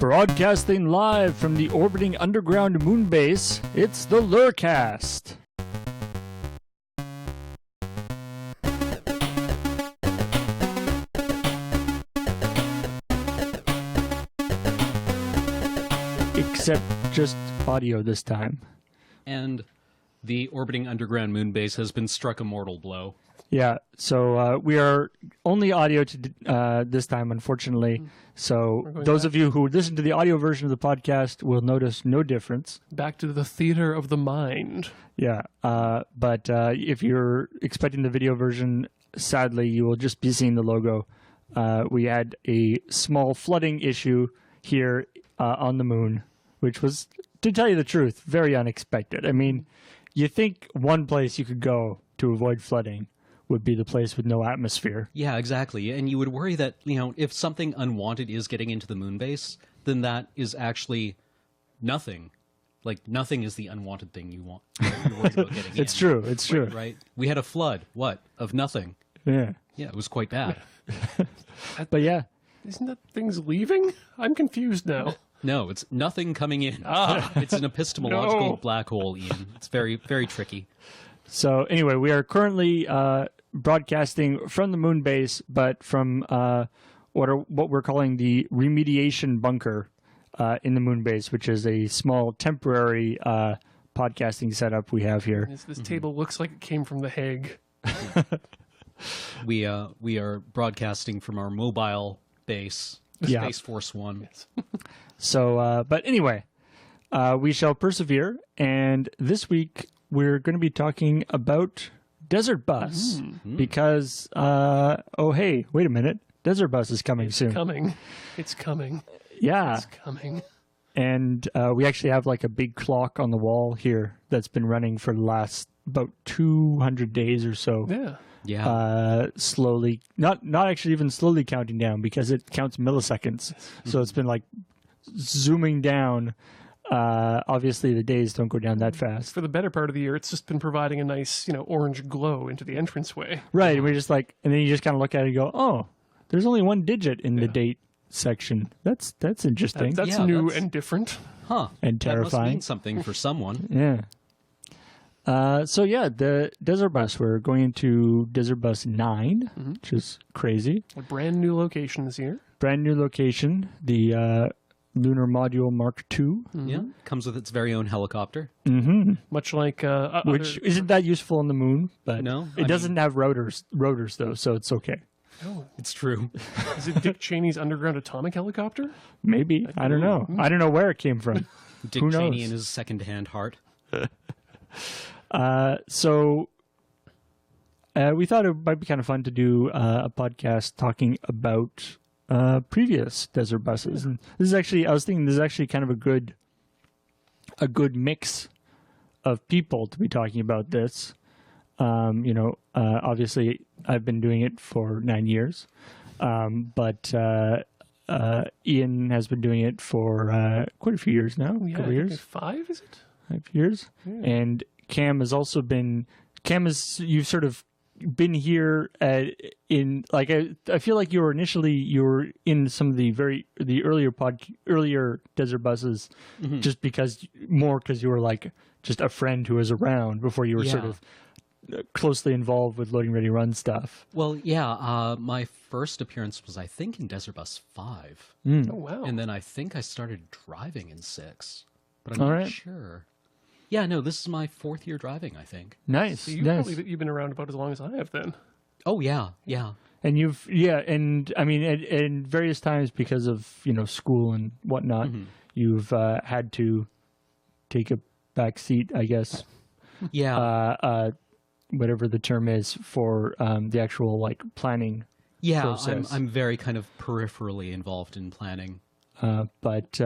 Broadcasting live from the orbiting underground Moonbase, it's the LRRcast. Except just audio this time. And the orbiting underground Moonbase has been struck a mortal blow. Yeah, so we are only audio to this time, unfortunately. So those of you who listen to the audio version of the podcast will notice no difference. Back to the theater of the mind. Yeah, but if you're expecting the video version, sadly, you will just be seeing the logo. We had a small flooding issue here on the moon, which was, to tell you the truth, very unexpected. I mean, you think one place you could go to avoid flooding would be the place with no atmosphere. Yeah, exactly. And you would worry that, if something unwanted is getting into the Moonbase, then that is actually nothing. Like, nothing is the unwanted thing you want. You're worried about getting in. It's true. It's true. Right? We had a flood. What? Of nothing. Yeah. Yeah, it was quite bad. But yeah. Isn't that things leaving? I'm confused now. No, it's nothing coming in. It's an epistemological black hole, Ian. It's very, very tricky. So anyway, we are currently broadcasting from the Moonbase, but from what we're calling the remediation bunker in the Moonbase, which is a small temporary podcasting setup we have here. This table looks like it came from The Hague. We are broadcasting from our mobile base, Space Force One. Yes. So, but anyway, we shall persevere, and this week we're going to be talking about Desert Bus because, oh hey, wait a minute, Desert Bus is coming soon. It's coming. Yeah. It's coming. And we actually have like a big clock on the wall here that's been running for the last about 200 days or so. Yeah. Yeah. Slowly, not actually even slowly counting down because it counts milliseconds. So it's been like zooming down. Obviously the days don't go down that fast. For the better part of the year, it's just been providing a nice, orange glow into the entranceway. Right. And we're just like, and then you just kind of look at it and go, oh, there's only one digit in the date section. That's interesting. That's new and different. Huh. And terrifying. That must mean something for someone. Yeah. So yeah, the Desert Bus, we're going into Desert Bus 9, which is crazy. A brand new location this year. Brand new location, the Lunar Module Mark II. Yeah, comes with its very own helicopter. Much like which isn't that useful on the moon, but no, it doesn't have rotors though, so it's okay. Oh, it's true. Is it Dick Cheney's underground atomic helicopter? Maybe. I don't know. I don't know where it came from. Dick Cheney and his second-hand heart. So we thought it might be kind of fun to do a podcast talking about previous Desert Buses. And this is actually, I was thinking this is actually kind of a good mix of people to be talking about this. Obviously I've been doing it for 9 years, but Ian has been doing it for quite a few years now. Yeah, couple years. 5, is it? 5 years. Yeah. And Cam has also been. You've sort of been here in like I feel like you were in some of the earlier Desert Buses, just because you were like just a friend who was around before you were sort of closely involved with Loading Ready Run stuff. Well, yeah, my first appearance was I think in Desert Bus 5. Oh wow! And then I think I started driving in 6, but I'm not sure. Yeah, no, this is my 4th year driving, I think. Nice. So you've been around about as long as I have then. Oh, yeah, yeah. And and I mean, at various times because of, school and whatnot, you've had to take a back seat, I guess. Yeah. Whatever the term is for the actual, like, planning process. I'm very kind of peripherally involved in planning. But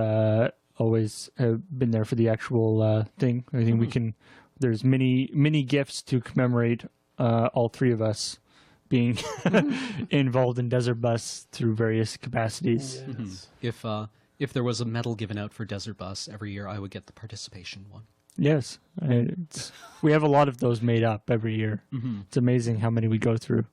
always have been there for the actual thing. I think there's many gifts to commemorate all three of us being involved in Desert Bus through various capacities. Yes. If there was a medal given out for Desert Bus every year, I would get the participation one. Yes. We have a lot of those made up every year. It's amazing how many we go through.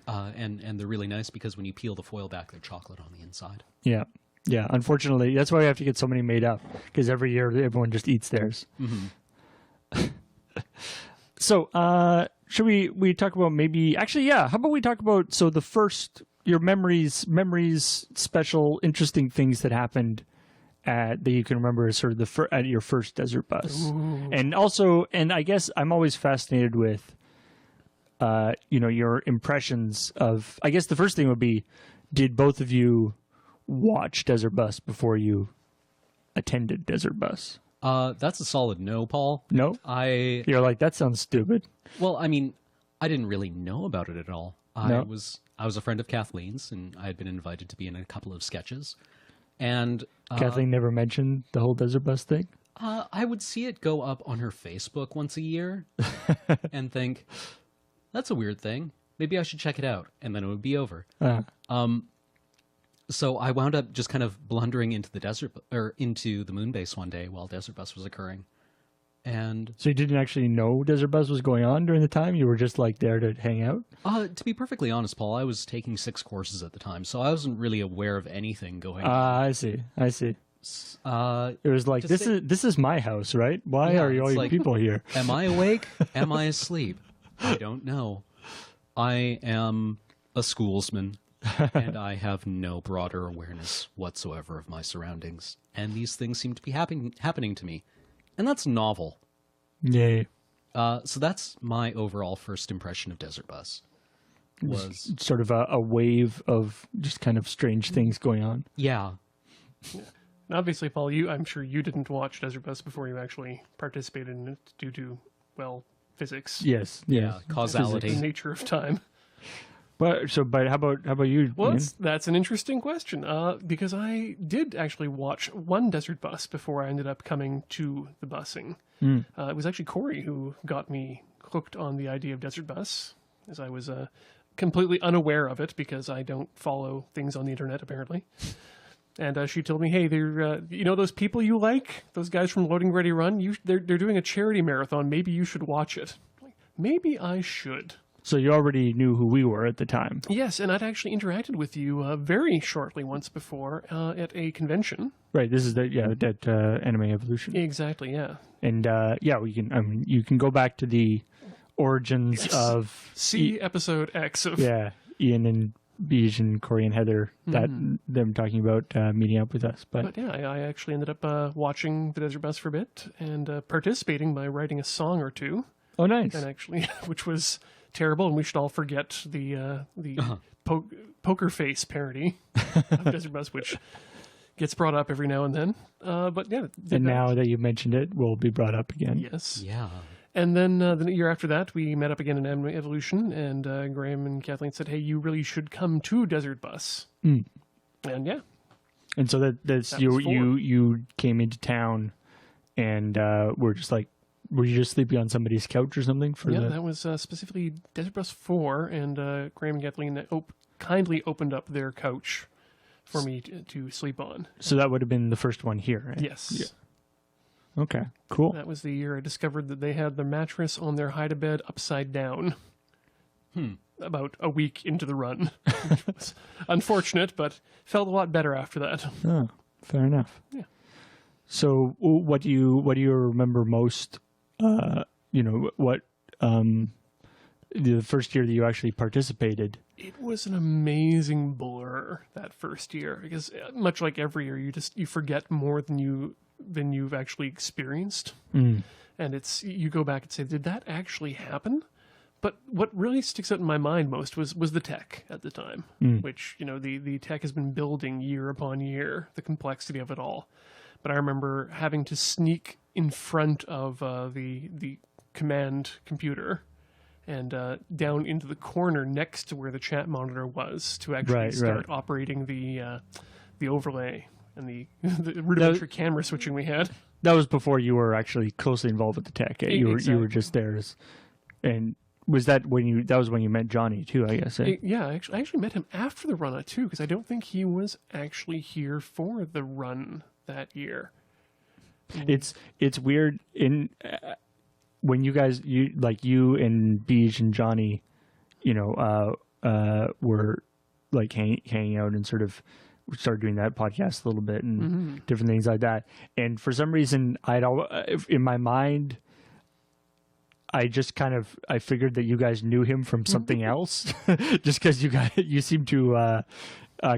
And they're really nice because when you peel the foil back, they're chocolate on the inside. Yeah. Yeah, unfortunately, that's why we have to get so many made up, because every year everyone just eats theirs. So, should we talk about maybe? Actually, yeah. How about we talk about the first your memories, special, interesting things that happened that you can remember as sort of at your first desert bus, and I guess I'm always fascinated with, your impressions of. I guess the first thing would be, did both of you watch Desert Bus before you attended Desert Bus? That's a solid no, Paul. No? You're like, that sounds stupid. Well, I mean, I didn't really know about it at all. I No. was a friend of Kathleen's, and I had been invited to be in a couple of sketches. And Kathleen never mentioned the whole Desert Bus thing? I would see it go up on her Facebook once a year and think, that's a weird thing. Maybe I should check it out. And then it would be over. So I wound up just kind of blundering into into the Moonbase one day while Desert Bus was occurring. And So you didn't actually know Desert Bus was going on during the time? You were just like there to hang out? to be perfectly honest, Paul, I was taking 6 courses at the time, so I wasn't really aware of anything going on. I see. It was like, to say- this is my house, right? Why Yeah, are you all it's you like- people here? Am I awake? Am I asleep? I don't know. I am a schoolsman, and I have no broader awareness whatsoever of my surroundings. And these things seem to be happening to me. And that's novel. Yay. So that's my overall first impression of Desert Bus. Was Sort of a wave of just kind of strange things going on. yeah. And obviously, Paul, I'm sure you didn't watch Desert Bus before you actually participated in it due to, well, physics. Yes. Yeah, The causality. nature of time. But how about you? Well, Ian? that's an interesting question because I did actually watch one Desert Bus before I ended up coming to the busing. It was actually Corey who got me hooked on the idea of Desert Bus, as I was completely unaware of it because I don't follow things on the internet, apparently. And she told me, hey, they're, those people you like, those guys from Loading Ready Run, they're doing a charity marathon. Maybe you should watch it. Like, maybe I should. So you already knew who we were at the time. Yes, and I'd actually interacted with you very shortly once before at a convention. Right. This is that Anime Evolution. Exactly, yeah. And we can. I mean, you can go back to the origins of See episode X of... Ian and Beej and Corey and Heather, that them talking about meeting up with us. But yeah, I actually ended up watching the Desert Bus for a bit and participating by writing a song or two. oh, nice. And actually, which was terrible, and we should all forget the poker face parody of Desert Bus, which gets brought up every now and then. But yeah, And now that you've mentioned it, will be brought up again. yes, Yeah. And then the year after that, we met up again in Anime Evolution, and Graham and Kathleen said, "Hey, you really should come to Desert Bus." And yeah, And so that's That was you came into town, and were just like, were you just sleeping on somebody's couch or something for yeah, the? that was specifically Desert Bus 4, and Graham and Kathleen kindly opened up their couch for me to sleep on. So that would have been the first one here, right? Yes. Yeah. Okay. Cool. That was the year I discovered that they had the mattress on their hide-a-bed upside down. About a week into the run. Which was unfortunate, but felt a lot better after that. Oh, fair enough. Yeah. So what do you remember most? What the first year that you actually participated? It was an amazing blur that first year because much like every year, you forget more than you've actually experienced, and you go back and say, did that actually happen? But what really sticks out in my mind most was the tech at the time, which the tech has been building year upon year, the complexity of it all. But I remember having to sneak in front of the command computer and down into the corner next to where the chat monitor was to actually start operating the overlay and the rudimentary camera switching we had. That was before you were actually closely involved with the tech. You were just there, and was that when you met Johnny too? I guess. Yeah, I actually met him after the run too, because I don't think he was actually here for the run that year. It's weird when you guys you and Beej and Johnny, were like hanging out and sort of we started doing that podcast a little bit and different things like that. And for some reason, in my mind, I figured that you guys knew him from something else, just because you seem to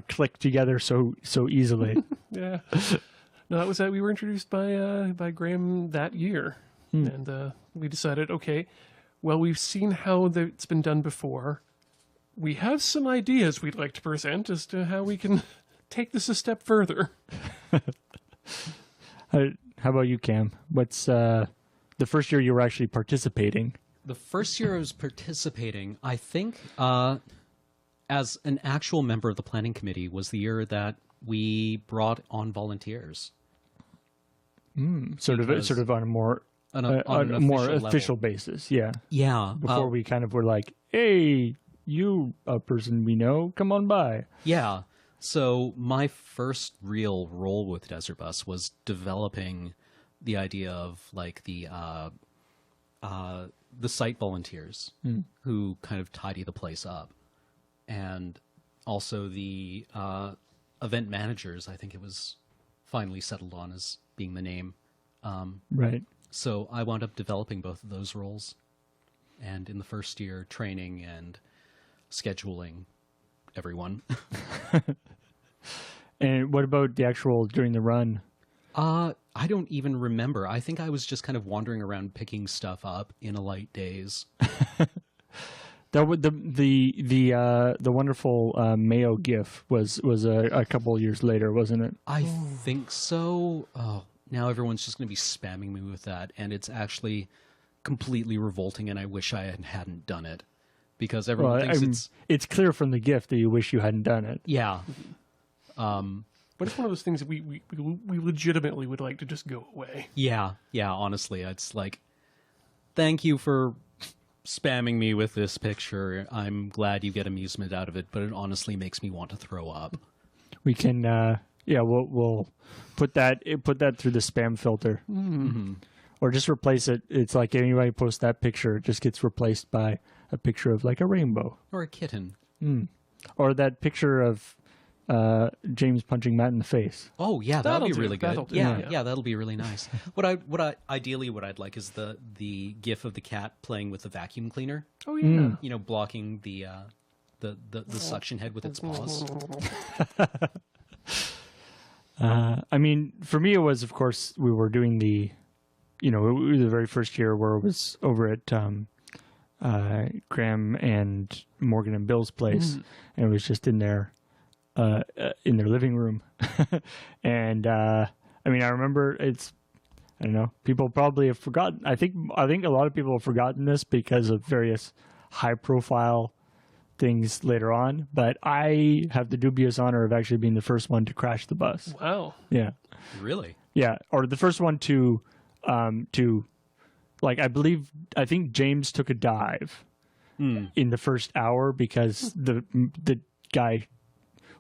click together so easily. Yeah. No, that was that. We were introduced by Graham that year, and we decided, okay, well, we've seen how it's been done before. We have some ideas we'd like to present as to how we can take this a step further. How about you, Cam? What's the first year you were actually participating? The first year I was participating, I think, as an actual member of the planning committee, was the year that we brought on volunteers. Sort of on a more On a more official official level. basis, yeah. Yeah. Before we kind of were like, hey, you, a person we know, come on by. Yeah. So my first real role with Desert Bus was developing the idea of like the site volunteers who kind of tidy the place up, and also the event managers. I think it was finally settled on as being the name. Right. So I wound up developing both of those roles, and in the first year, training and scheduling everyone. And what about the actual during the run? I don't even remember. I think I was just kind of wandering around picking stuff up in a light daze. That would the wonderful Mayo GIF was a couple years later, wasn't it? I think so. Oh, now everyone's just going to be spamming me with that, and it's actually completely revolting, and I wish I hadn't done it, because everyone thinks it's clear from the GIF that you wish you hadn't done it. Yeah. But it's one of those things that we legitimately would like to just go away. Yeah, honestly, it's like, thank you for spamming me with this picture. I'm glad you get amusement out of it, but it honestly makes me want to throw up. We can, we'll put that through the spam filter, or just replace it. It's like anybody posts that picture, it just gets replaced by a picture of like a rainbow Or a kitten. or that picture of James punching Matt in the face. Oh yeah, that'll be really good. That'll do, Yeah, yeah. that'll be really nice. What I'd like is the gif of the cat playing with the vacuum cleaner. Oh yeah. You know, blocking the suction head with its paws. I mean, for me, it was, of course, we were doing the very first year where it was over at Graham and Morgan and Bill's place, and it was just in their living room. And I mean, I remember I don't know, people probably have forgotten. I think a lot of people have forgotten this because of various high profile things later on, but I have the dubious honor of actually being the first one to crash the bus. Wow. Yeah. Really? Yeah, or the first one to like, I think James took a dive in the first hour because the guy,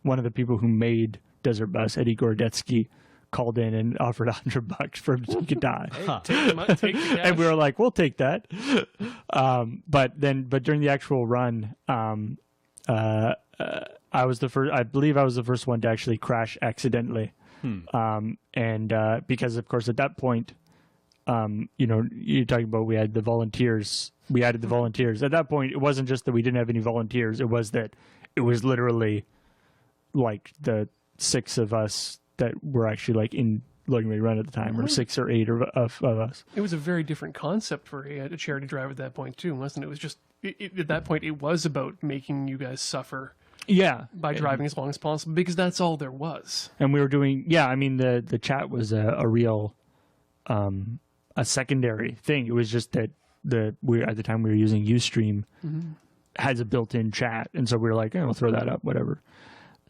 one of the people who made Desert Bus, Eddie Gordetsky, called in and offered $100 for him to take a dive. Take the cash. And we were like, we'll take that. But during the actual run, I was the first. I believe I was the first one to actually crash accidentally. And because, of course, at that point, you're talking about we had the volunteers. We added the volunteers. At that point, it wasn't just that we didn't have any volunteers. It was that it was literally like the 6 of us that were actually like in Loading Ready Run at the time, or 6 or 8 of us. It was a very different concept for a charity drive at that point too, wasn't it? It was just at that point it was about making you guys suffer. Yeah, by driving as long as possible, because that's all there was. And we were doing, I mean, the chat was a real a secondary thing. It was just that at the time we were using Ustream has a built-in chat, and so we were like, we'll throw that up, whatever.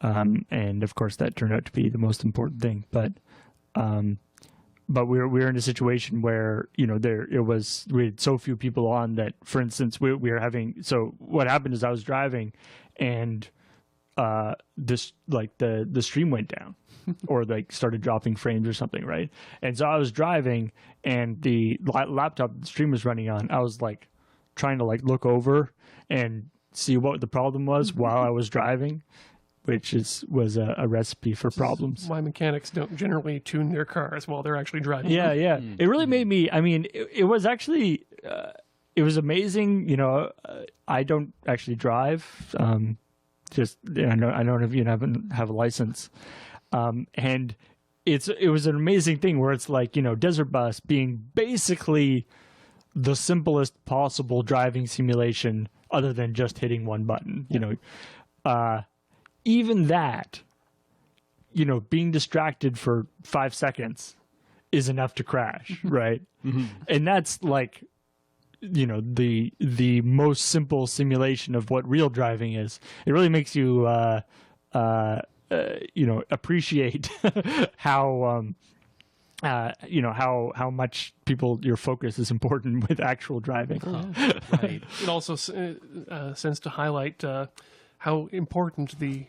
And of course, that turned out to be the most important thing. But we were in a situation where we had so few people on that, for instance, we were having. So what happened is I was driving, and the stream went down, or like started dropping frames or something, right? And so I was driving, and the laptop the stream was running on, I was like trying to like look over and see what the problem was while I was driving. which was a recipe for problems. Why mechanics don't generally tune their cars while they're actually driving. Yeah, yeah. It really made me. I mean, it was actually. It was amazing. You know, I don't actually drive. Just I don't even have a license, and it was an amazing thing where it's like, you know, Desert Bus being basically the simplest possible driving simulation other than just hitting one button. You know, even that, you know, being distracted for 5 seconds is enough to crash, right? And that's like, you know, the most simple simulation of what real driving is. It really makes you you know, appreciate how you know, how much your focus is important with actual driving. Right. It also sends to highlight how important the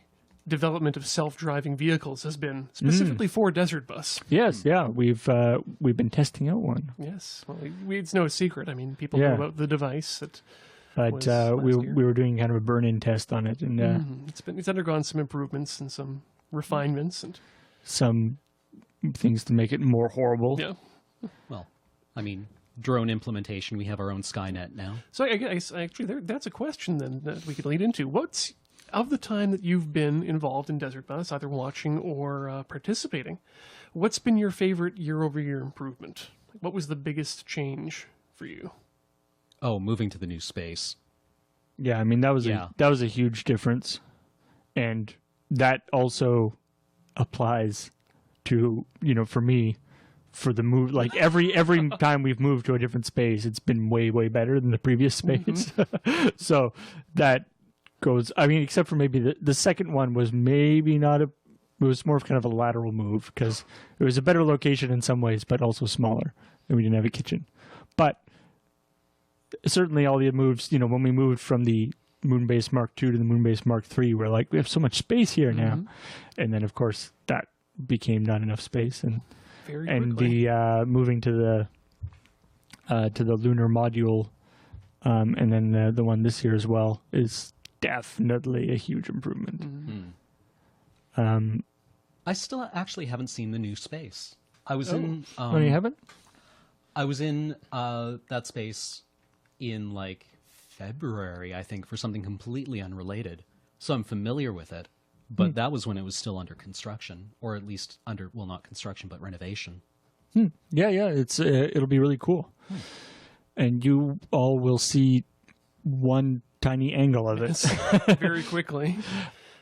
development of self-driving vehicles has been, specifically for Desert Bus. Yes, yeah, we've been testing out one. Yes, well, it's no secret. I mean, people know about the device that. But we were doing kind of a burn-in test on it, and it's undergone some improvements and some refinements and some things to make it more horrible. Yeah. Well, I mean, drone implementation. We have our own Skynet now. So I guess actually that's a question then that we could lead into. What's of the time that you've been involved in Desert Bus, either watching or participating, what's been your favorite year-over-year improvement? What was the biggest change for you? Oh, moving to the new space. Yeah, I mean that was a huge difference, and that also applies to, you know, for me, for the move. Like every time we've moved to a different space, it's been way better than the previous space. So that goes. I mean, except for maybe the second one was maybe not a. It was more of kind of a lateral move because it was a better location in some ways, but also smaller, and we didn't have a kitchen. But certainly all the moves, you know, when we moved from the Moonbase Mark II to the Moonbase Mark III, we're like, we have so much space here now. And then, of course, that became not enough space. And the moving to the lunar module, and then the one this year as well, is definitely a huge improvement. I still actually haven't seen the new space. I was in... oh, you haven't? I was in that space in like February, I think, for something completely unrelated. So I'm familiar with it, but that was when it was still under construction, or at least under, well, not construction, but renovation. Yeah, it's it'll be really cool. And you all will see one tiny angle of it. Very quickly.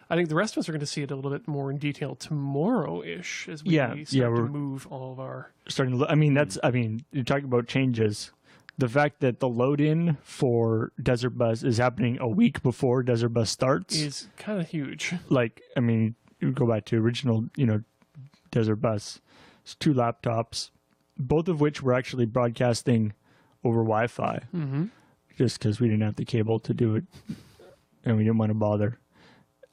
I think the rest of us are going to see it a little bit more in detail tomorrow-ish as we start to move all of our... Starting to, I mean, you're talking about changes. The fact that the load-in for Desert Bus is happening a week before Desert Bus starts is kind of huge. Like, I mean, you go back to original, you know, Desert Bus. It's 2 laptops, both of which were actually broadcasting over Wi-Fi, just because we didn't have the cable to do it, and we didn't want to bother.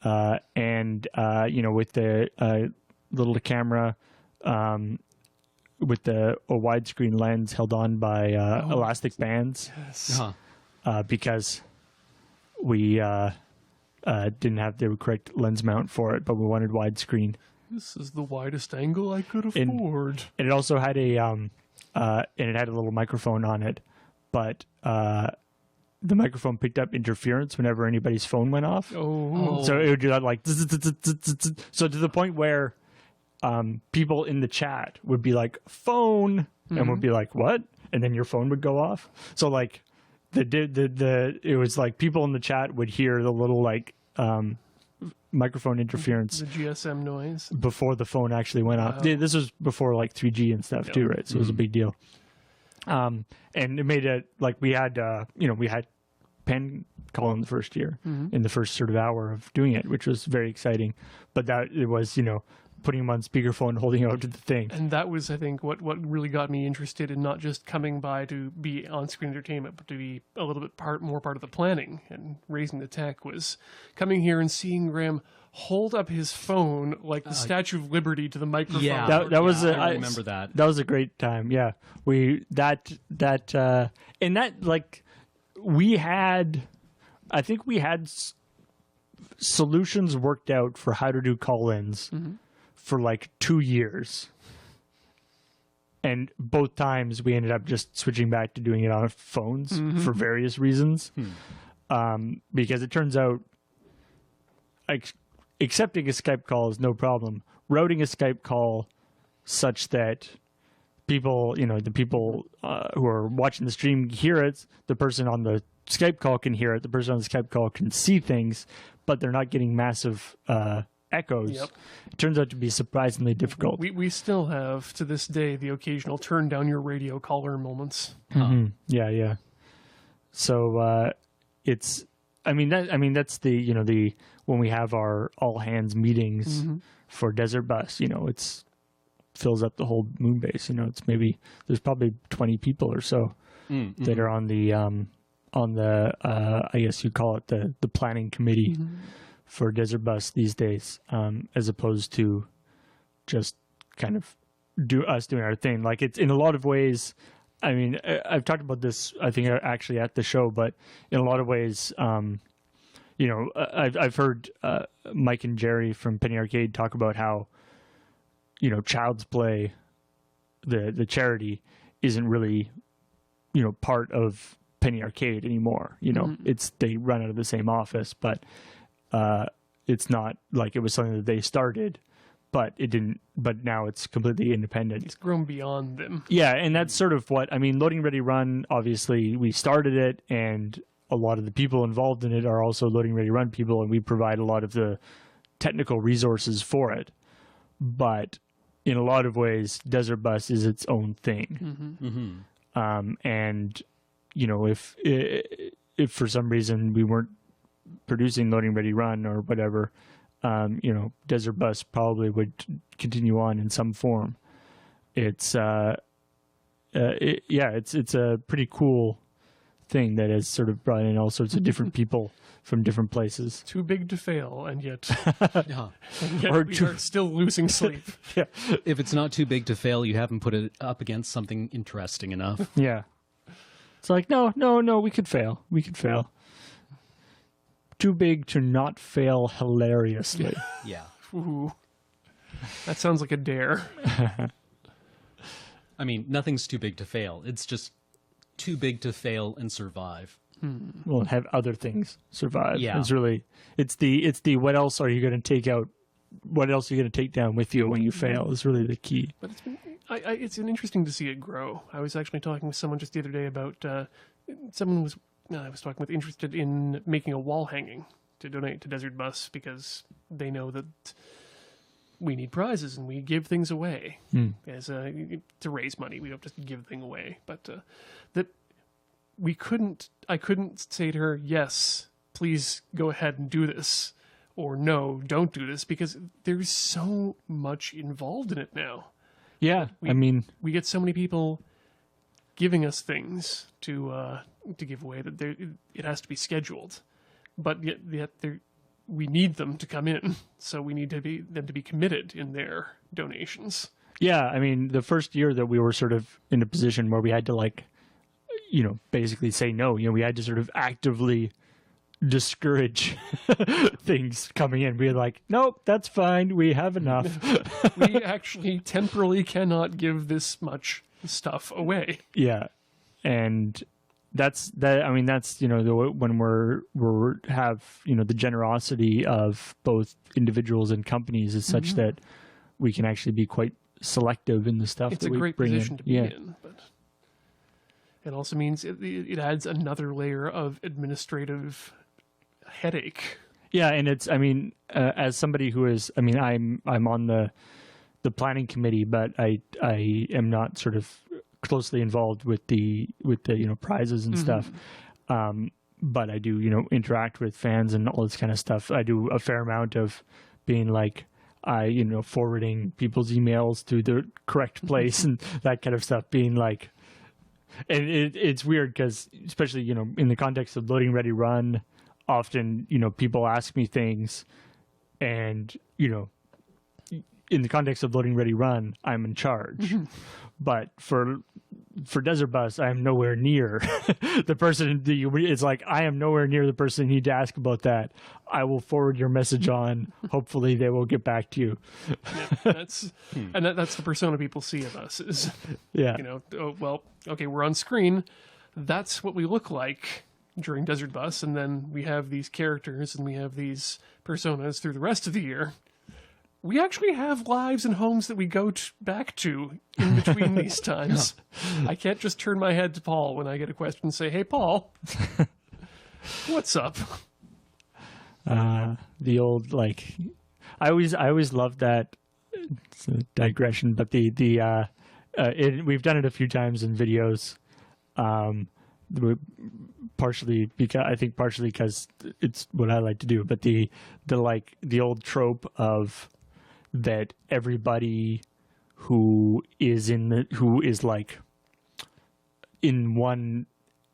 You know, with the little camera, with a widescreen lens held on by elastic bands, because we didn't have the correct lens mount for it, but we wanted widescreen. This is the widest angle I could afford. And it also had and it had a little microphone on it, but the microphone picked up interference whenever anybody's phone went off. So it would do that like so to the point where people in the chat would be like, phone, and would be like, what? And then your phone would go off. So like it was like people in the chat would hear the little like microphone interference, the GSM noise, before the phone actually went off. This was before like 3G and stuff too, right? So it was a big deal. And it made it like we had Penn call in the first year, in the first sort of hour of doing it, which was very exciting. But that it was, you know, putting him on speakerphone and holding out to the thing. And that was, I think, what really got me interested in not just coming by to be on-screen entertainment, but to be a little bit more part of the planning and raising the tech, was coming here and seeing Graham hold up his phone like the Statue of Liberty to the microphone. Yeah, that was I remember that. That was a great time. Yeah, we I think we had solutions worked out for how to do call-ins for like 2 years. And both times we ended up just switching back to doing it on phones for various reasons. Because it turns out accepting a Skype call is no problem. Routing a Skype call such that people, the people who are watching the stream hear it, the person on the Skype call can hear it, the person on the Skype call can see things, but they're not getting massive echoes. Yep. It turns out to be surprisingly difficult. We still have, to this day, the occasional turn down your radio caller moments. Yeah. So that's the when we have our all hands meetings for Desert Bus, it's fills up the whole Moonbase. It's maybe there's probably 20 people or so that are on the I guess you call it the planning committee for Desert Bus these days, as opposed to just kind of doing our thing. Like, it's in a lot of ways. I mean, I've talked about this, I think, actually at the show, but in a lot of ways, I've heard Mike and Jerry from Penny Arcade talk about how, Child's Play, the charity, isn't really, part of Penny Arcade anymore. It's they run out of the same office, but it's not like it was something that they started, but it didn't. But now it's completely independent. It's grown beyond them. Yeah, and that's sort of what I mean. Loading Ready Run, obviously, we started it, and a lot of the people involved in it are also Loading Ready Run people, and we provide a lot of the technical resources for it. But in a lot of ways, Desert Bus is its own thing. And if for some reason we weren't producing Loading Ready Run or whatever, Desert Bus probably would continue on in some form. It's it's a pretty cool thing that has sort of brought in all sorts of different people from different places. Too big to fail, and yet, Or we are still losing sleep. Yeah. If it's not too big to fail, you haven't put it up against something interesting enough. Yeah. It's like, no, we could fail. We could fail. Too big to not fail hilariously. Yeah. Ooh. That sounds like a dare. I mean, nothing's too big to fail. It's just too big to fail and survive. Well, have other things survive. Yeah. It's the what else are you going to take out? What else are you going to take down with you when you fail is really the key. But it's been interesting to see it grow. I was actually talking with someone just the other day about someone I was talking with interested in making a wall hanging to donate to Desert Bus because they know that we need prizes and we give things away as to raise money. We don't just give things away, but that I couldn't say to her, yes, please go ahead and do this, or no, don't do this, because there's so much involved in it now. Yeah, We get so many people giving us things to give away that it has to be scheduled, but yet we need them to come in, so we need them to be committed in their donations. Yeah, I mean, the first year that we were sort of in a position where we had to basically say no. We had to sort of actively discourage things coming in. We were like, nope, that's fine. We have enough. We actually temporarily cannot give this much stuff away. Yeah, and that's when we're have the generosity of both individuals and companies is such that we can actually be quite selective in the stuff It's that a we great bring position in. to be in, but it also means it adds another layer of administrative headache. Yeah, and it's as somebody who is I'm on the planning committee, but I am not sort of closely involved with the prizes and stuff. But I do interact with fans and all this kind of stuff. I do a fair amount of being like forwarding people's emails to the correct place and that kind of stuff, being like, and it's weird because especially in the context of Loading Ready Run, often people ask me things, and in the context of Loading Ready Run, I'm in charge. But for for Desert Bus, I am nowhere near the person. It's like I am nowhere near the person you need to ask about that. I will forward your message on. Hopefully, they will get back to you. Yeah, that's the persona people see of us. Is oh, well, okay, we're on screen. That's what we look like during Desert Bus, and then we have these characters and we have these personas through the rest of the year. We actually have lives and homes that we go back to in between these times. I can't just turn my head to Paul when I get a question and say, "Hey, Paul, what's up?" The old I always loved that. It's a digression, but we've done it a few times in videos. Partially because it's what I like to do, but the old trope of that everybody who is like in one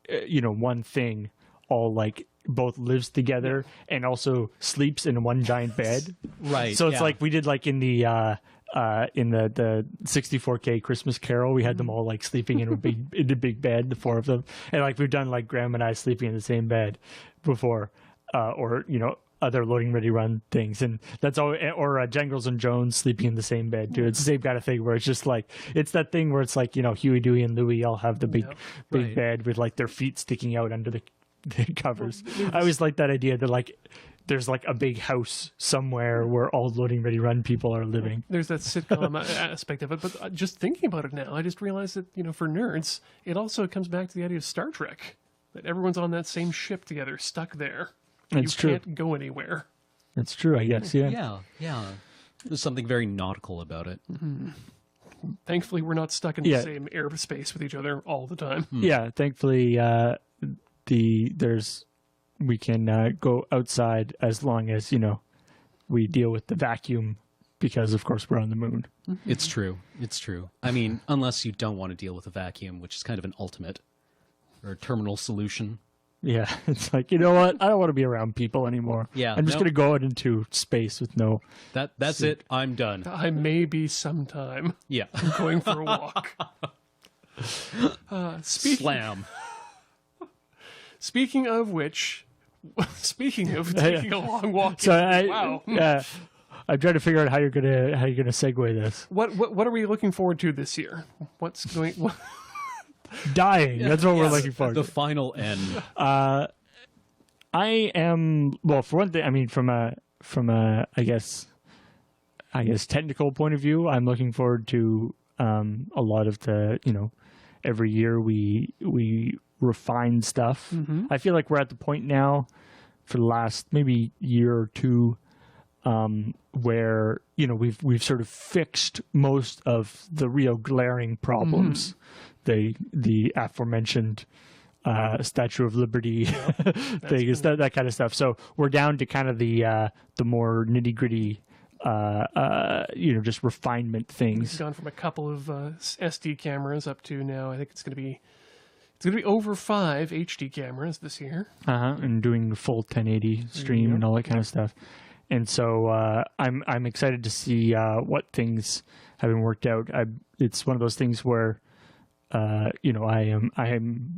one thing all like both lives together and also sleeps in one giant bed. Right. So it's like we did like in the 64K Christmas Carol, we had them all like sleeping in a big bed, the four of them, and like we've done like Graham and I sleeping in the same bed before, or other Loading Ready Run things, and that's all. Or Jangles and Jones sleeping in the same bed too. It's the same kind of thing where it's just like it's that thing where it's like Huey, Dewey, and Louie all have the big Right. bed with like their feet sticking out under the covers. I always like that idea that like there's like a big house somewhere where all Loading Ready Run people are living. There's that sitcom aspect of it, but just thinking about it now, I just realized that for nerds, it also comes back to the idea of Star Trek, that everyone's on that same ship together, stuck there. It's true. You can't go anywhere. It's true, I guess. Yeah. Yeah. There's something very nautical about it. Mm-hmm. Thankfully, we're not stuck in the same airspace with each other all the time. Yeah, thankfully, we can go outside as long as we deal with the vacuum, because of course we're on the moon. It's true. I mean, unless you don't want to deal with a vacuum, which is kind of an ultimate or terminal solution. Yeah, it's like, you know what? I don't want to be around people anymore. Yeah, I'm just going to go out into space with no... That's it. I'm done. I may be sometime. Yeah. Going for a walk. Slam. Speaking of which, taking a long walk. So wow. Yeah, I'm trying to figure out how you're gonna segue this. What are we looking forward to this year? What's going? What? Dying. That's what we're looking forward to. The final end. I am, well, for one thing, I mean, from a I guess technical point of view, I'm looking forward to a lot of the every year we refine stuff. Mm-hmm. I feel like we're at the point now for the last maybe year or two where we've sort of fixed most of the real glaring problems. Mm-hmm. The aforementioned Statue of Liberty thing, is that kind of stuff. So we're down to kind of the more nitty gritty just refinement things. It's gone from a couple of SD cameras up to now I think it's going to be over 5 HD cameras this year. And doing the full 1080 stream and all that kind of stuff. And so I'm excited to see what things have been worked out. It's one of those things where I am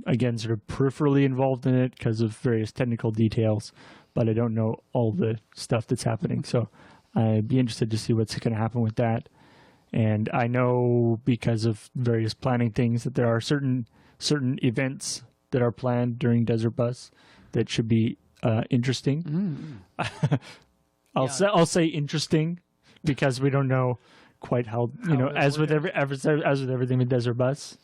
again sort of peripherally involved in it because of various technical details, but I don't know all the stuff that's happening. So I'd be interested to see what's going to happen with that. And I know because of various planning things that there are certain events that are planned during Desert Bus that should be interesting. I'll say interesting because we don't know quite how as with everything with Desert Bus.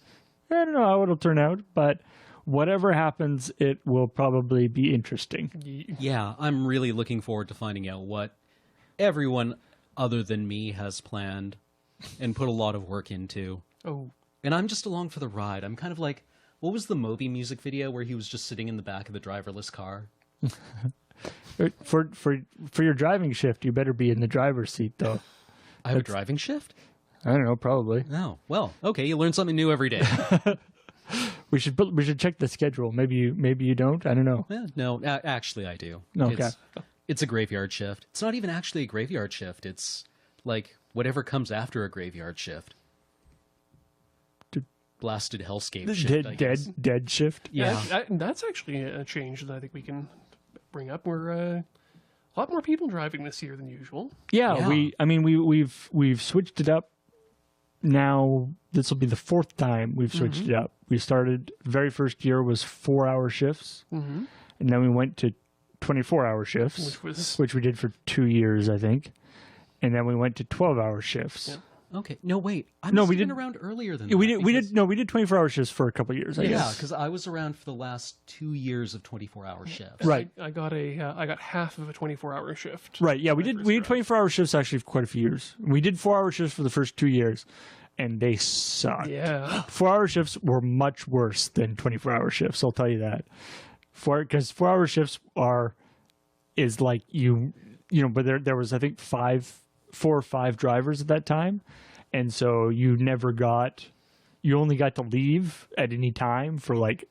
I don't know how it'll turn out, but whatever happens, it will probably be interesting. Yeah, I'm really looking forward to finding out what everyone other than me has planned and put a lot of work into. Oh. And I'm just along for the ride. I'm kind of like, what was the Moby music video where he was just sitting in the back of the driverless car? For your driving shift, you better be in the driver's seat, though. I have a driving shift? I don't know, probably. No. Well, okay, you learn something new every day. We should check the schedule. Maybe you don't. I don't know. No, actually I do. Okay. It's a graveyard shift. It's not even actually a graveyard shift. It's like whatever comes after a graveyard shift. blasted hellscape shift, I guess. Dead shift. Yeah. That's actually a change that I think we can bring up. We're a lot more people driving this year than usual. Yeah. We've switched it up. Now this will be the fourth time we've switched it up. We started very first year was 4-hour shifts, and then we went to 24-hour shifts, which we did for 2 years, I think, and then we went to 12-hour shifts. Yeah. Okay. No, wait. We did around earlier than that. We did 24-hour shifts for a couple of years. I Yeah, guess. because I was around for the last 2 years of 24-hour shifts. Right. I got half of a 24-hour shift. Right. Yeah, we did 24-hour shifts actually for quite a few years. We did 4-hour shifts for the first 2 years, and they sucked. Yeah. 4-hour shifts were much worse than 24-hour shifts. I'll tell you that. Because 4-hour shifts is like but there was I think 4 or 5 drivers at that time, and so you only got to leave at any time for 8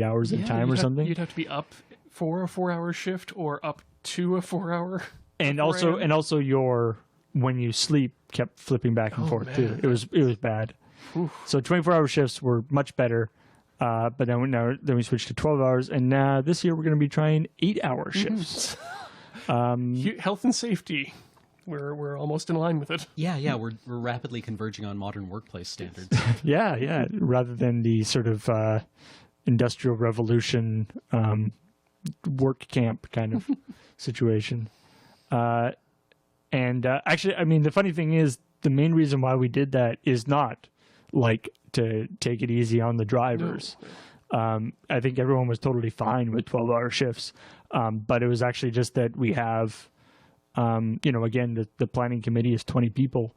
hours at a time or something. You'd have to be up for a 4-hour shift or up to a 4-hour. And also your when you sleep kept flipping back and forth too. It was bad. Oof. So 24-hour shifts were much better. But then we switched to 12 hours, and this year we're going to be trying 8-hour shifts. Health and safety, we're almost in line with it. Yeah, we're rapidly converging on modern workplace standards. Yeah, rather than the sort of industrial revolution work camp kind of situation. Actually, I mean, the funny thing is, the main reason why we did that is not to take it easy on the drivers. No. I think everyone was totally fine with 12-hour shifts, but it was actually just that we have, again, the planning committee is 20 people,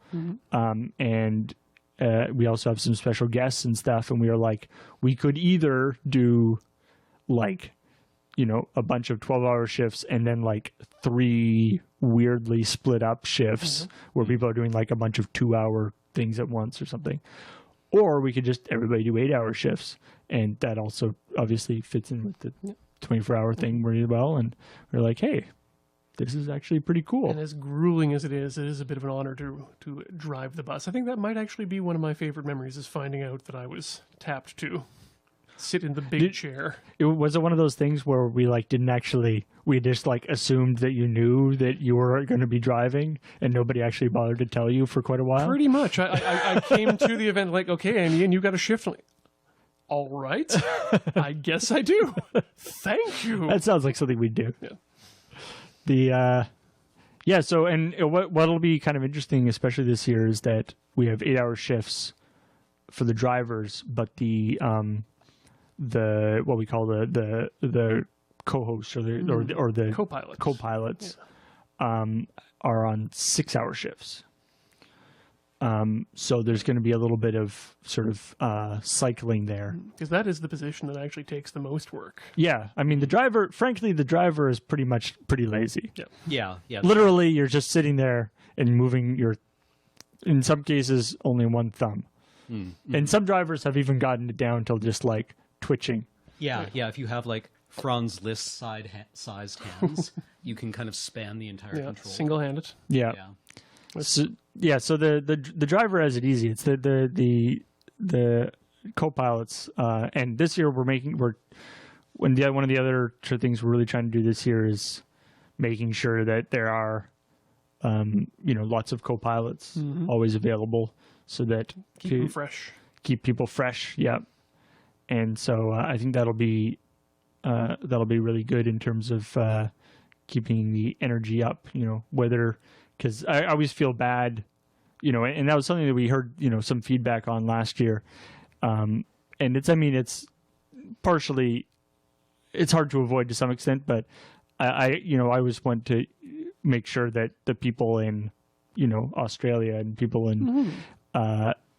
and we also have some special guests and stuff, and we are like, we could either do a bunch of 12-hour shifts and then 3 weirdly split up shifts where people are doing a bunch of 2-hour things at once or something. Or we could just everybody do 8-hour shifts, and that also obviously fits in with the 24-hour thing really well. And we're like, hey, this is actually pretty cool. And as grueling as it is a bit of an honor to drive the bus. I think that might actually be one of my favorite memories, is finding out that I was tapped to sit in the big chair. Was it one of those things where we we just assumed that you knew that you were going to be driving, and nobody actually bothered to tell you for quite a while? Pretty much. I came to the event okay, Amy, and you got a shift. I'm like, all right, I guess I do. Thank you. That sounds like something we'd do. Yeah. So what'll be kind of interesting, especially this year, is that we have 8-hour shifts for the drivers, but the what we call the co-hosts or the co-pilots are on 6-hour shifts. So there's going to be a little bit of sort of cycling there, because that is the position that actually takes the most work. Yeah, I mean the driver is pretty lazy. Yeah. Literally, you're just sitting there and moving in some cases only one thumb. And some drivers have even gotten it down till just twitching. Yeah. If you have Franz Liszt sized hands, you can kind of span the entire control. Single-handed. Yeah. So the driver has it easy. It's the co-pilots, and this year one of the other things we're really trying to do this year is making sure that there are lots of co-pilots always available, so that keep people fresh. Yeah. And so I think that'll be really good in terms of keeping the energy up, because I always feel bad, and that was something that we heard, some feedback on last year. And it's partially, it's hard to avoid to some extent, but I always want to make sure that the people in, Australia and people in,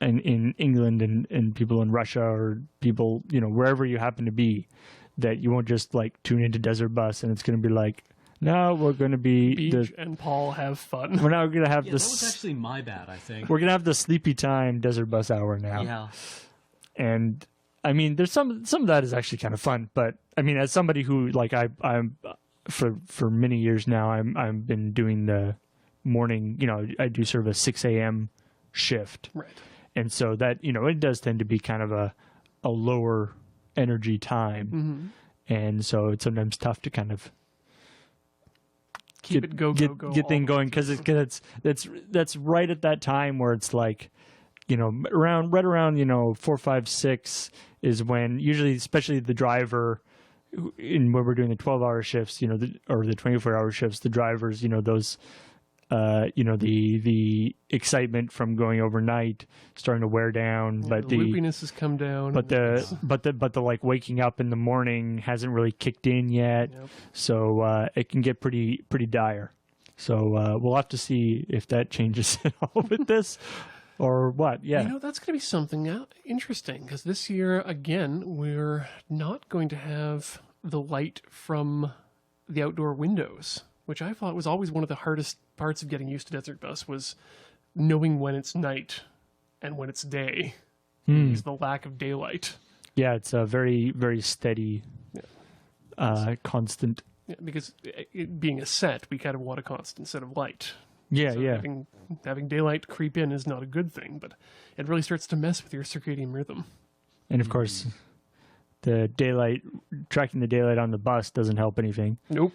in England and people in Russia or people, wherever you happen to be, that you won't just tune into Desert Bus and it's going to be no, we're going to be Beach and Paul have fun. We're now going to have this. That was actually my bad, I think. We're going to have the sleepy time Desert Bus hour now. Yeah. And I mean, there's some of that is actually kind of fun, but I mean, as somebody who I'm for many years now, I've been doing the morning. I do sort of a 6 a.m. shift. Right. and so that it does tend to be kind of a lower energy time, and so it's sometimes tough to kind of Keep it go get thing going because that's right at that time where it's like right around 4, 5, 6 is when usually, especially the driver, when we're doing the 12-hour shifts, or the 24-hour shifts, the drivers, those the excitement from going overnight starting to wear down, but the loopiness has come down. But the like waking up in the morning hasn't really kicked in yet, so it can get pretty dire. So we'll have to see if that changes at all with this, or what. Yeah, that's going to be something interesting because this year again we're not going to have the light from the outdoor windows, which I thought was always one of the hardest parts of getting used to Desert Bus, was knowing when it's night and when it's day. Is the lack of daylight. Yeah, it's a very, very steady, constant. Yeah, because it being a set, we kind of want a constant set of light. Yeah, so having daylight creep in is not a good thing, but it really starts to mess with your circadian rhythm. And of course, tracking the daylight on the bus doesn't help anything. Nope.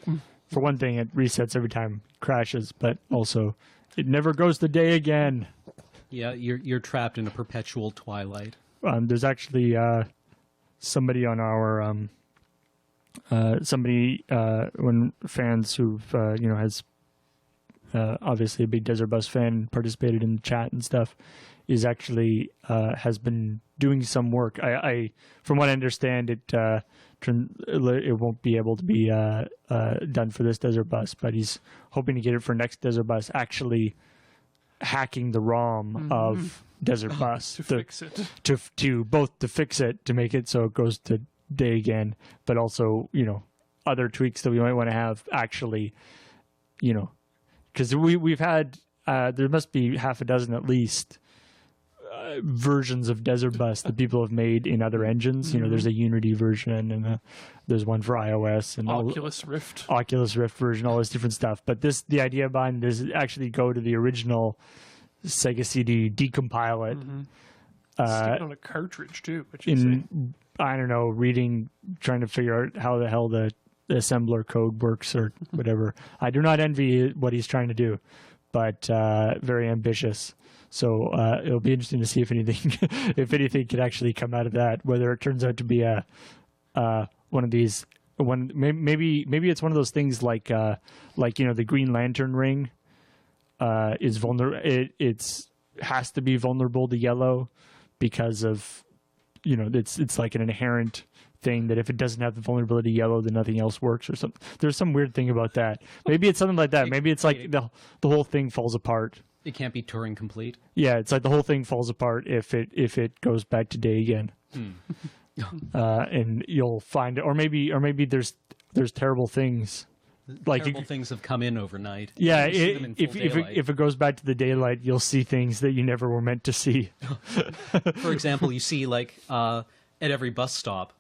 For one thing, it resets every time it crashes, but also it never goes to day again. Yeah, you're trapped in a perpetual twilight. There's actually somebody on our when fans who've has obviously a big Desert Bus fan, participated in the chat and stuff, is actually has been doing some work. I from what I understand, it won't be able to be done for this Desert Bus, but he's hoping to get it for next Desert Bus, actually hacking the ROM of Desert Bus to fix it, to both to fix it, to make it so it goes to day again, but also other tweaks that we might want to have actually, because we've had there must be half a dozen at least versions of Desert Bus that people have made in other engines. There's a Unity version, and there's one for iOS, and Oculus Rift version, all this different stuff. But the idea behind this is actually go to the original Sega CD, decompile it, stick it on a cartridge too. I don't know, trying to figure out how the hell the assembler code works or whatever. I do not envy what he's trying to do, but very ambitious. So it'll be interesting to see if anything could actually come out of that. Whether it turns out to be one of these, maybe it's one of those things like the Green Lantern ring is vulnerable. It has to be vulnerable to yellow because of it's like an inherent thing that if it doesn't have the vulnerability yellow, then nothing else works or something. There's some weird thing about that. Maybe it's something like that. Maybe it's like the whole thing falls apart. It can't be Turing complete. Yeah, it's like the whole thing falls apart if it goes back to day again. And you'll find it, or maybe there's terrible things. Like terrible things have come in overnight. Yeah, if it goes back to the daylight, you'll see things that you never were meant to see. For example, you see at every bus stop,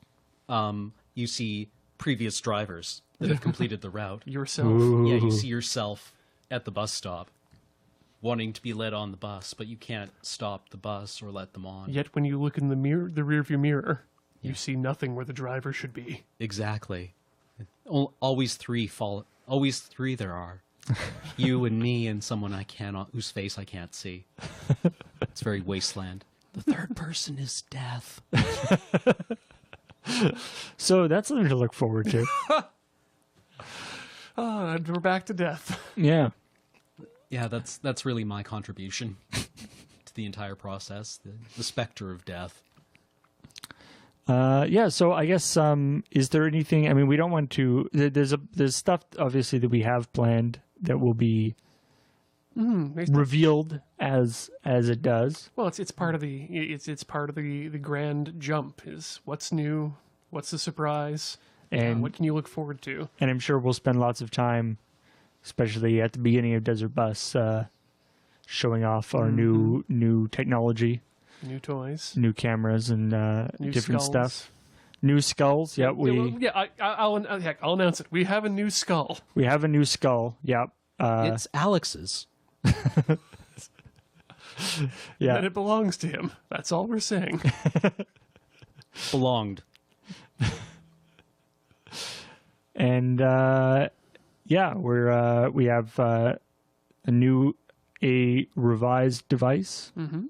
you see previous drivers that have completed the route. Yourself. Ooh. Yeah, you see yourself at the bus stop, wanting to be led on the bus, but you can't stop the bus or let them on. Yet when you look in the rearview mirror, you see nothing where the driver should be. Exactly. Always three there are. You and me and someone whose face I can't see. It's very wasteland. The third person is death. So that's something to look forward to. And we're back to death. Yeah. Yeah, that's really my contribution to the entire process, the specter of death. So I guess is there anything? I mean, we don't want to. There's stuff obviously that we have planned that will be revealed as it does. Well, it's part of the grand jump. Is what's new, what's the surprise, and what can you look forward to? And I'm sure we'll spend lots of time, especially at the beginning of Desert Bus, showing off our new technology. New toys, new cameras, and new different skulls. Stuff. New skulls. Yeah, I'll announce it. We have a new skull. We have a new skull. Yep. It's Alex's. Yeah. That it belongs to him. That's all we're saying. Belonged. And yeah, we have a revised device. Mm-hmm.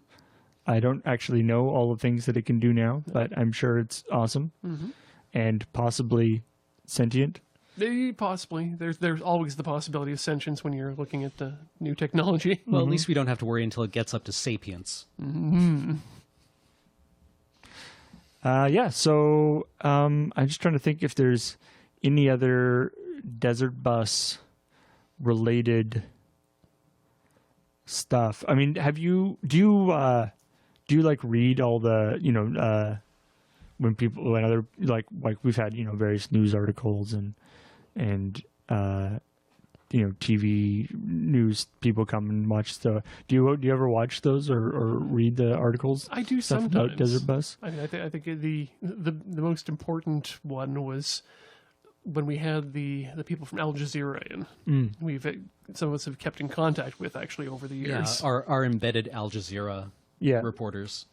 I don't actually know all the things that it can do now, but I'm sure it's awesome and possibly sentient. Possibly. There's always the possibility of sentience when you're looking at the new technology. Well, at least we don't have to worry until it gets up to sapience. Yeah, so I'm just trying to think if there's any other Desert Bus related stuff. I mean, do you like read all the, when other, like we've had, various news articles and TV news people come and watch the. Do you ever watch those or read the articles? I do stuff sometimes. About Desert Bus. I mean, I think the most important one was when we had the people from Al Jazeera in. Some of us have kept in contact with actually over the years. Yeah, our embedded Al Jazeera reporters.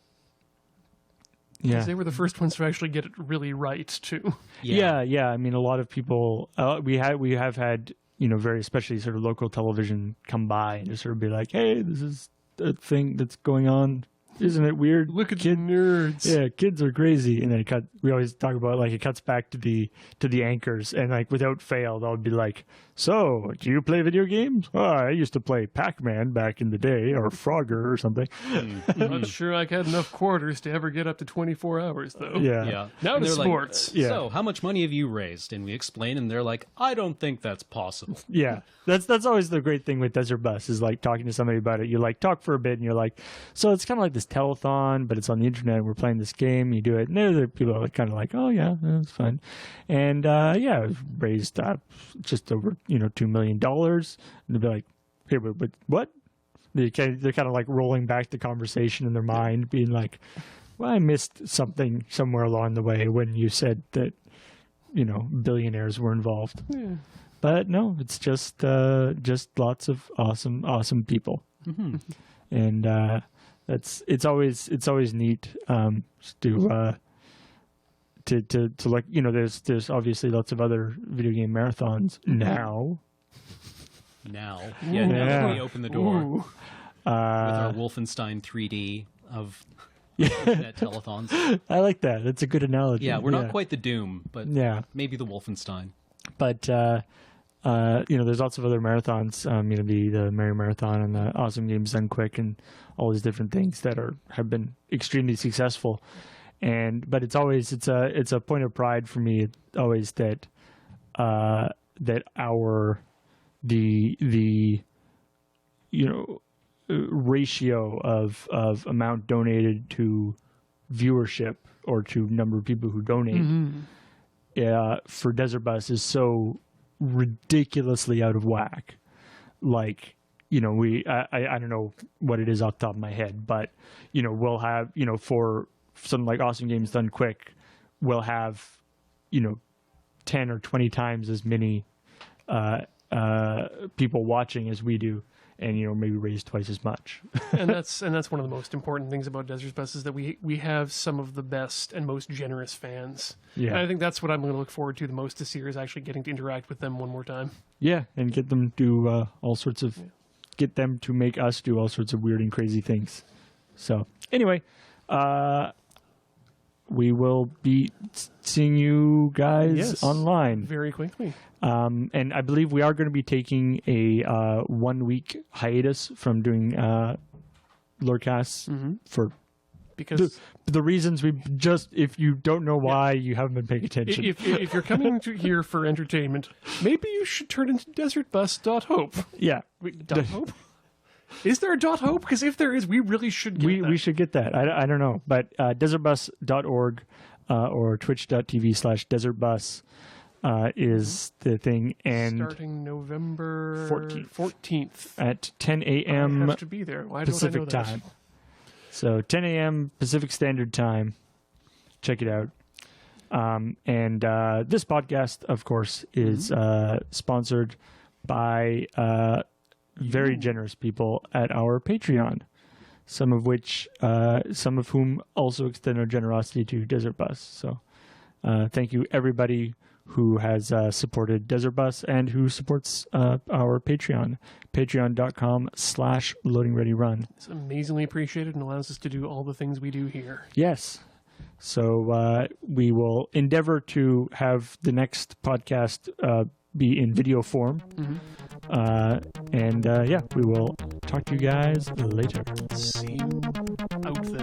Yeah, because they were the first ones to actually get it really right too. Yeah. I mean, a lot of people. We have had very especially sort of local television come by and just sort of be like, "Hey, this is a thing that's going on. Isn't it weird? Look at the nerds." Yeah, kids are crazy. And then we always talk about it cuts back to the anchors, and without fail, they'll be like, "So, do you play video games? Oh, I used to play Pac-Man back in the day, or Frogger or something." Not sure I had enough quarters to ever get up to 24 hours though. Yeah. Now And to they're like, sports. So, how much money have you raised? And we explain, and they're like, I don't think that's possible. Yeah, that's always the great thing with Desert Bus is talking to somebody about it. You talk for a bit, and you're like, so it's kind of like this telethon, but it's on the internet. And we're playing this game. You do it, and other people are kind of like, oh yeah, that's fun. And it was raised just over $2 million. And they'll be like, hey, but what? They're kind of rolling back the conversation in their mind, being like, well, I missed something somewhere along the way when you said that billionaires were involved. Yeah. But no, it's just lots of awesome people, and it's always neat to like there's obviously lots of other video game marathons now. Now that we open the door Ooh. with our Wolfenstein 3D of internet telethons. I like that. That's a good analogy. Yeah, we're not quite the Doom, but maybe the Wolfenstein. But there's lots of other marathons. The Merry Marathon and the Awesome Games Done Quick and all these different things that have been extremely successful. But it's always it's a point of pride for me always that the ratio of amount donated to viewership or to number of people who donate for Desert Bus is so ridiculously out of whack. I don't know what it is off the top of my head, but we'll have for something like Awesome Games Done Quick, we'll have 10 or 20 times as many people watching as we do, and maybe raise twice as much. and that's one of the most important things about Desert Bus is that we have some of the best and most generous fans. Yeah, and I think that's what I'm going to look forward to the most this year is actually getting to interact with them one more time. Yeah, and get them to get them to make us do all sorts of weird and crazy things. So anyway, we will be seeing you guys online very quickly. And I believe we are going to be taking a 1 week hiatus from doing LRRcasts for because the reasons if you don't know why, you haven't been paying attention. If you're coming to here for entertainment, maybe you should turn into desertbus.hope. Yeah. Wait, .hope? Is there a .hope? Because if there is, we really should get that. We should get that. I don't know. But desertbus.org or twitch.tv/desertbus is the thing. And starting November 14th at 10 a.m. I have to be there. Why Pacific don't I know time. So 10 a.m. Pacific Standard Time. Check it out. And this podcast, of course, is sponsored by very generous people at our Patreon. some of whom also extend our generosity to Desert Bus. So thank you everybody who has supported Desert Bus and who supports our Patreon, patreon.com/LoadingReadyRun. It's amazingly appreciated and allows us to do all the things we do here. Yes. So we will endeavor to have the next podcast be in video form. Mm-hmm. And we will talk to you guys later. See you out there.